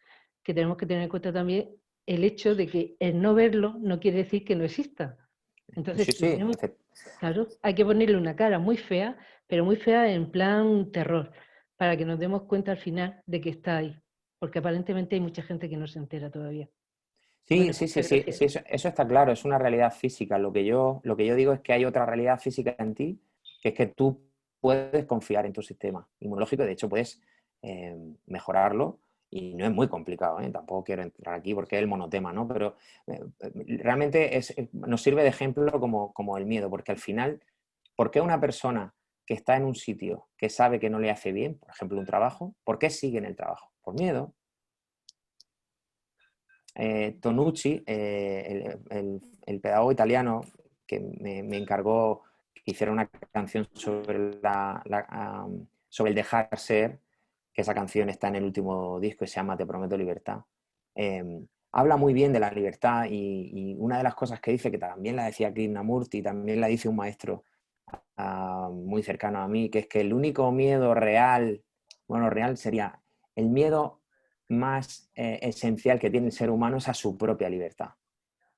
que tenemos que tener en cuenta también el hecho de que el no verlo no quiere decir que no exista. Entonces, claro, hay que ponerle una cara muy fea, pero muy fea en plan terror, para que nos demos cuenta al final de que está ahí, porque aparentemente hay mucha gente que no se entera todavía. Sí, Bueno, sí, gracias. eso está claro, es una realidad física. Lo que yo digo es que hay otra realidad física en ti, que es que tú puedes confiar en tu sistema inmunológico, de hecho puedes mejorarlo y no es muy complicado, ¿eh? Tampoco quiero entrar aquí porque es el monotema, ¿no? Pero realmente nos sirve de ejemplo como el miedo, porque al final, ¿por qué una persona que está en un sitio que sabe que no le hace bien, por ejemplo un trabajo, ¿por qué sigue en el trabajo? Por miedo. Tonucci, el pedagogo italiano que me encargó que hiciera una canción sobre, sobre el dejar ser, que esa canción está en el último disco y se llama Te prometo libertad. Habla muy bien de la libertad y una de las cosas que dice, que también la decía Krishnamurti, también la dice un maestro muy cercano a mí, que es que el único miedo real, bueno, real sería el miedo más esencial que tiene el ser humano es a su propia libertad.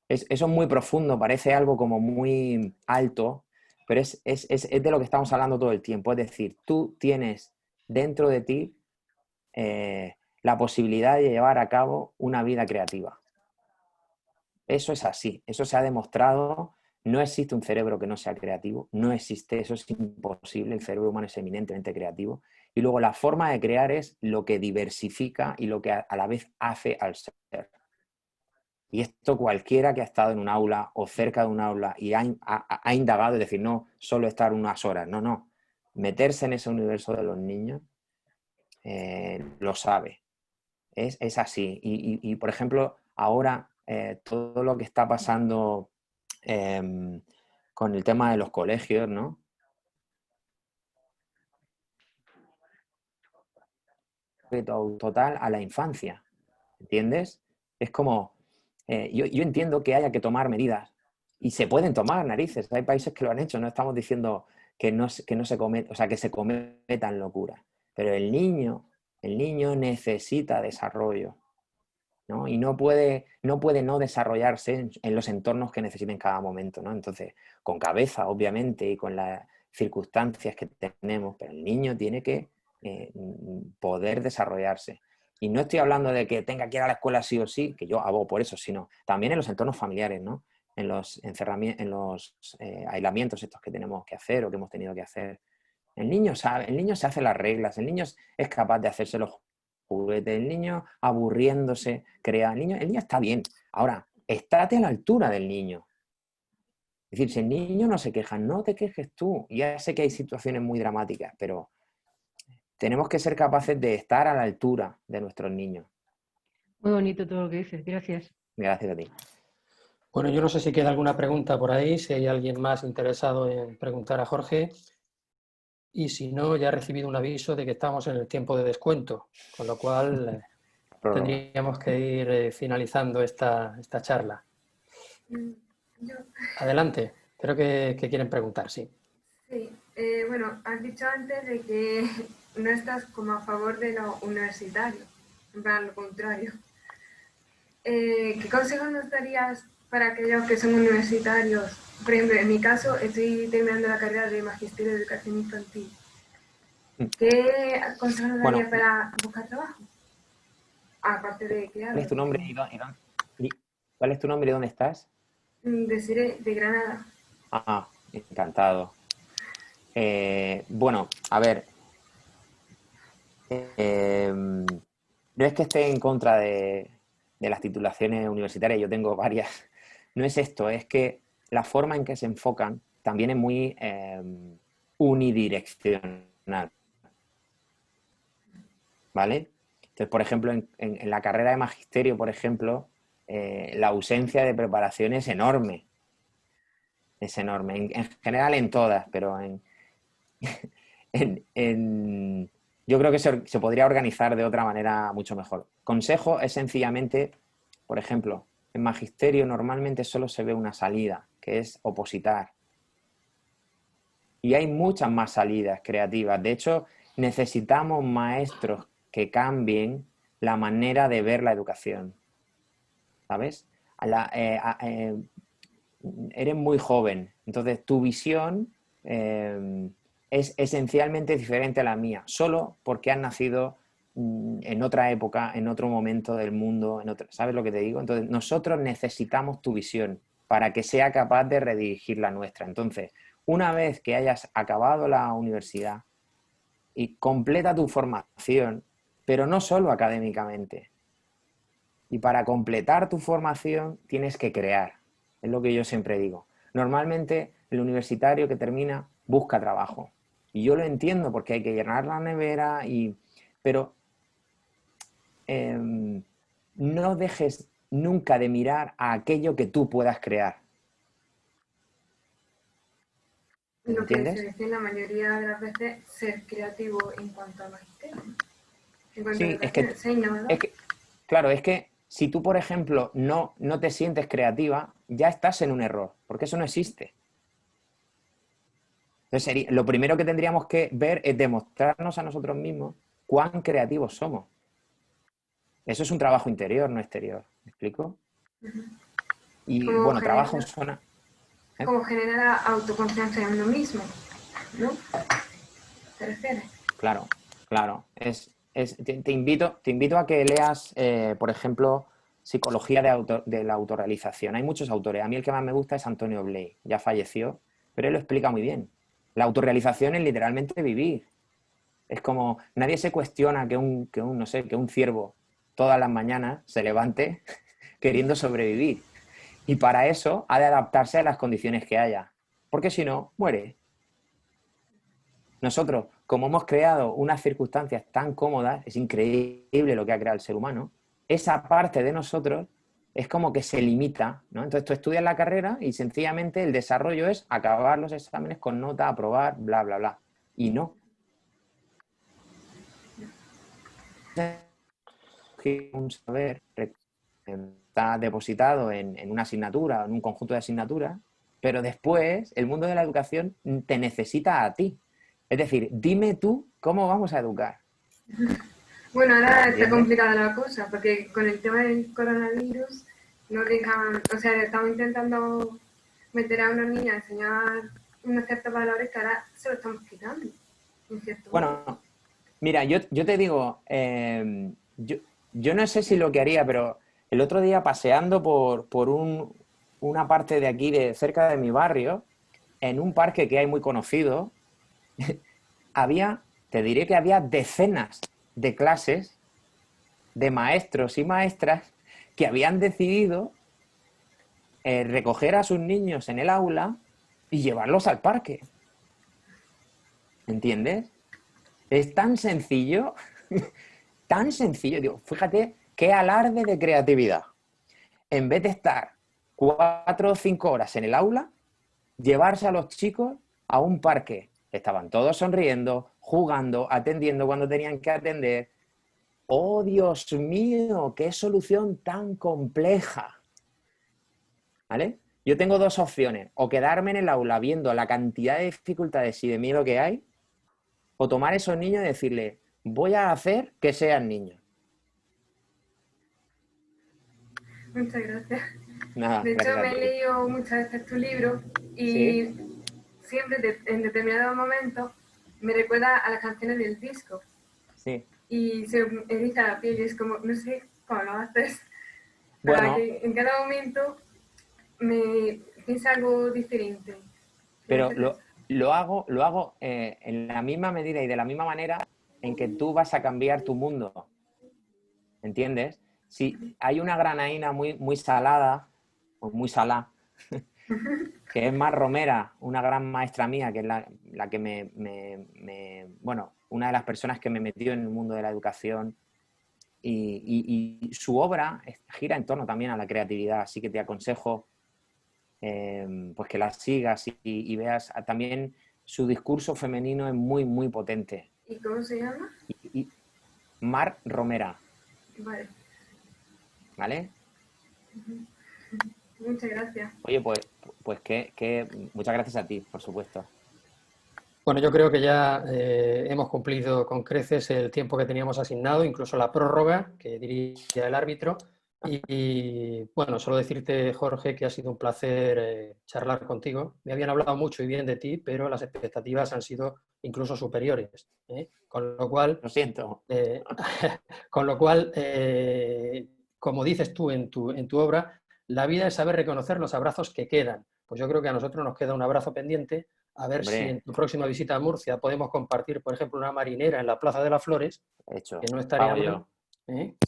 Eso es muy profundo, parece algo como muy alto, pero es de lo que estamos hablando todo el tiempo. Es decir, tú tienes dentro de ti la posibilidad de llevar a cabo una vida creativa. Eso es así, eso se ha demostrado. No existe un cerebro que no sea creativo, no existe, eso es imposible, el cerebro humano es eminentemente creativo. Y luego la forma de crear es lo que diversifica y lo que a la vez hace al ser. Y esto cualquiera que ha estado en un aula o cerca de un aula y ha indagado, es decir, no solo estar unas horas, no, meterse en ese universo de los niños, lo sabe. Es así. Y, por ejemplo, ahora todo lo que está pasando con el tema de los colegios, ¿no? Total a la infancia, ¿entiendes? Es como, yo entiendo que haya que tomar medidas y se pueden tomar narices, hay países que lo han hecho, no estamos diciendo que no se cometa, o sea, que se cometan locuras, pero el niño necesita desarrollo, ¿no? Y no puede no desarrollarse en los entornos que necesita en cada momento, ¿no? Entonces, con cabeza, obviamente, y con las circunstancias que tenemos, pero el niño tiene que poder desarrollarse. Y no estoy hablando de que tenga que ir a la escuela sí o sí, que yo abogo por eso, sino también en los entornos familiares, ¿no? en los aislamientos estos que tenemos que hacer o que hemos tenido que hacer. El niño sabe, el niño se hace las reglas, el niño es capaz de hacerse los juguetes, el niño aburriéndose, crea, el niño está bien. Ahora, estate a la altura del niño. Es decir, si el niño no se queja, no te quejes tú. Ya sé que hay situaciones muy dramáticas, pero tenemos que ser capaces de estar a la altura de nuestros niños. Muy bonito todo lo que dices, gracias. Gracias a ti. Bueno, yo no sé si queda alguna pregunta por ahí, si hay alguien más interesado en preguntar a Jorge. Y si no, ya he recibido un aviso de que estamos en el tiempo de descuento, con lo cual tendríamos que ir finalizando esta charla. Adelante, creo que quieren preguntar, sí. Sí, bueno, has dicho antes de que no estás como a favor de lo universitario, en plan lo contrario. ¿Qué consejos nos darías para aquellos que son universitarios? Por ejemplo, en mi caso, estoy terminando la carrera de Magisterio de Educación Infantil. ¿Qué consejos nos darías para buscar trabajo? Aparte de que... ¿Cuál es tu nombre cuál es tu nombre y dónde estás? De Granada. Ah, encantado. Bueno, a ver. No es que esté en contra de las titulaciones universitarias, yo tengo varias. No es esto, es que la forma en que se enfocan también es muy unidireccional. ¿Vale? Entonces, por ejemplo, en la carrera de magisterio, por ejemplo, la ausencia de preparación es enorme. Es enorme. En general en todas, pero yo creo que se podría organizar de otra manera mucho mejor. Consejo es sencillamente, por ejemplo, en magisterio normalmente solo se ve una salida, que es opositar. Y hay muchas más salidas creativas. De hecho, necesitamos maestros que cambien la manera de ver la educación. ¿Sabes? Eres muy joven, entonces tu visión es esencialmente diferente a la mía, solo porque has nacido en otra época, en otro momento del mundo, ¿sabes lo que te digo? Entonces nosotros necesitamos tu visión para que sea capaz de redirigir la nuestra. Entonces, una vez que hayas acabado la universidad y completa tu formación, pero no solo académicamente. Y para completar tu formación tienes que crear. Es lo que yo siempre digo. Normalmente el universitario que termina busca trabajo. Y yo lo entiendo porque hay que llenar la nevera, pero no dejes nunca de mirar a aquello que tú puedas crear. Lo que ¿Entiendes? se dice la mayoría de las veces, ser creativo en cuanto a magisterio. En cuanto a Sí, educación, claro, es que si tú, por ejemplo, no te sientes creativa, ya estás en un error, porque eso no existe. Entonces, lo primero que tendríamos que ver es demostrarnos a nosotros mismos cuán creativos somos. Eso es un trabajo interior, no exterior. ¿Me explico? Y bueno, trabajo suena... Como generar autoconfianza en uno mismo, ¿no? ¿Te refieres? Claro. Te invito a que leas, por ejemplo, Psicología de la autorrealización. Hay muchos autores. A mí el que más me gusta es Antonio Bley. Ya falleció, pero él lo explica muy bien. La autorrealización es literalmente vivir. Es como, nadie se cuestiona que un ciervo todas las mañanas se levante queriendo sobrevivir. Y para eso ha de adaptarse a las condiciones que haya. Porque si no, muere. Nosotros, como hemos creado unas circunstancias tan cómodas, es increíble lo que ha creado el ser humano, esa parte de nosotros es como que se limita, ¿no? Entonces tú estudias la carrera y sencillamente el desarrollo es acabar los exámenes con nota, aprobar, bla, bla, bla. Y no. Un saber está depositado en una asignatura, en un conjunto de asignaturas, pero después el mundo de la educación te necesita a ti. Es decir, dime tú cómo vamos a educar. Bueno, ahora está complicada la cosa, porque con el tema del coronavirus, no dejan, o sea, estamos intentando meter a una niña a enseñar unos ciertos valores que ahora se lo estamos quitando. Bueno, mira, yo te digo, yo no sé si lo que haría, pero el otro día paseando por un una parte de aquí, de cerca de mi barrio, en un parque que hay muy conocido, te diré que había decenas de clases de maestros y maestras que habían decidido recoger a sus niños en el aula y llevarlos al parque. ¿Entiendes? Es tan sencillo, tan sencillo. Digo, fíjate qué alarde de creatividad. En vez de estar 4 o 5 horas en el aula, llevarse a los chicos a un parque. Estaban todos sonriendo, jugando, atendiendo cuando tenían que atender. ¡Oh, Dios mío! ¡Qué solución tan compleja! ¿Vale? Yo tengo 2 opciones. O quedarme en el aula viendo la cantidad de dificultades y de miedo que hay, o tomar a esos niños y decirles, voy a hacer que sean niños. Muchas gracias. Nada, De hecho, gracias a me he ti. leído muchas veces tu libro y ¿Sí? siempre en determinados momentos me recuerda a las canciones del disco Sí. y se me eriza la piel y es como, no sé cómo lo haces, para Bueno, que en cada momento me piense algo diferente. pero lo hago en la misma medida y de la misma manera en que tú vas a cambiar tu mundo. ¿Entiendes? Si hay una granaína muy, muy salada, o muy salada, que es Mar Romera, una gran maestra mía, que es la que bueno, una de las personas que me metió en el mundo de la educación, y su obra gira en torno también a la creatividad, así que te aconsejo pues que la sigas y veas. También su discurso femenino es muy, muy potente. ¿Y cómo se llama? Mar Romera, Vale, ¿vale? muchas gracias. Oye, pues muchas gracias a ti, por supuesto. Bueno, yo creo que ya hemos cumplido con creces el tiempo que teníamos asignado, incluso la prórroga que diría el árbitro. Y bueno, solo decirte, Jorge, que ha sido un placer charlar contigo. Me habían hablado mucho y bien de ti, pero las expectativas han sido incluso superiores. Con lo cual, Lo siento. Como dices tú en tu obra, la vida es saber reconocer los abrazos que quedan. Pues yo creo que a nosotros nos queda un abrazo pendiente. A ver si en Hombre, tu próxima visita a Murcia podemos compartir, por ejemplo, una marinera en la Plaza de las Flores, hecho. que no estaría Pago mal. yo.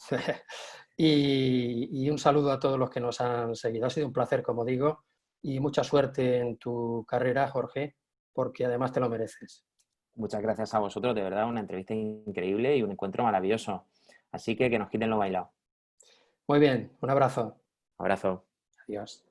Y un saludo a todos los que nos han seguido. Ha sido un placer, como digo, y mucha suerte en tu carrera, Jorge, porque además te lo mereces. Muchas gracias a vosotros, de verdad, una entrevista increíble y un encuentro maravilloso. Así que nos quiten lo bailado. Muy bien, un abrazo. Abrazo. Adiós.